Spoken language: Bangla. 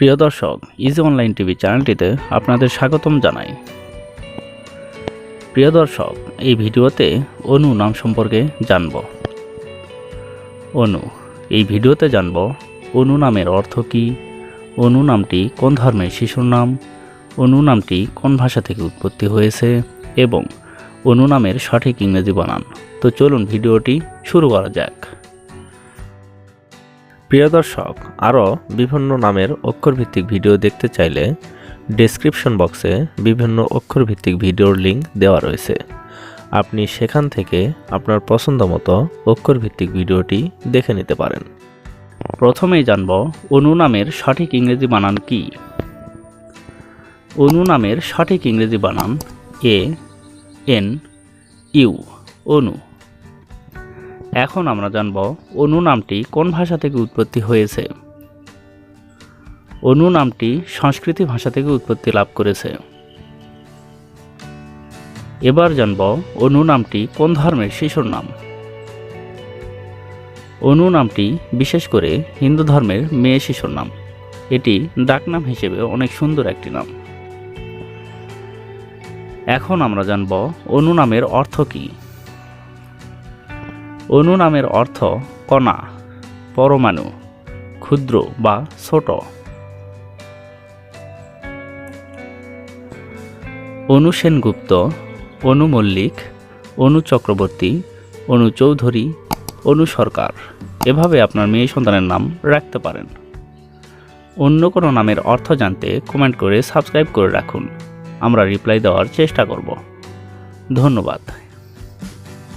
প্রিয় দর্শক, ইজি অনলাইন টিভি চ্যানেলটিতে আপনাদের স্বাগতম জানাই। প্রিয় দর্শক, এই ভিডিওতে অনু নাম সম্পর্কে জানব। অনু এই ভিডিওতে জানব অনু নামের অর্থ কী, অনু নামটি কোন ধর্মের শিশুর নাম, অনু নামটি কোন ভাষা থেকে উৎপত্তি হয়েছে এবং অনু নামের সঠিক ইংরেজি বানান। তো চলুন ভিডিওটি শুরু করা যাক। প্রিয় দর্শক, আরও বিভিন্ন নামের অক্ষরভিত্তিক ভিডিও দেখতে চাইলে ডেসক্রিপশন বক্সে বিভিন্ন অক্ষরভিত্তিক ভিডিওর লিঙ্ক দেওয়া রয়েছে। আপনি সেখান থেকে আপনার পছন্দ মতো অক্ষরভিত্তিক ভিডিওটি দেখে নিতে পারেন। প্রথমেই জানব অনু নামের সঠিক ইংরেজি বানান কি। অনু নামের সঠিক ইংরেজি বানান ANU, অনু। এখন আমরা জানব অনু নামটি কোন ভাষা থেকে উৎপত্তি হয়েছে। অনু নামটি সংস্কৃত ভাষা থেকে উৎপত্তি লাভ করেছে। এবার জানব অনু নামটি কোন ধর্মের শিশুর নাম। অনু নামটি বিশেষ করে হিন্দু ধর্মের মেয়ে শিশুর নাম। এটি ডাকনাম হিসেবে অনেক সুন্দর একটি নাম। এখন আমরা জানব অনু নামের অর্থ কী। অনু নামের অর্থ কণা, পরমাণু, ক্ষুদ্র বা ছোট। অনু সেনগুপ্ত, অনু মল্লিক, অনু চক্রবর্তী, অনু চৌধুরী, অনু সরকার, এভাবে আপনার মেয়ে সন্তানের নাম রাখতে পারেন। অন্য কোনো নামের অর্থ জানতে কমেন্ট করে সাবস্ক্রাইব করে রাখুন। আমরা রিপ্লাই দেওয়ার চেষ্টা করব। ধন্যবাদ।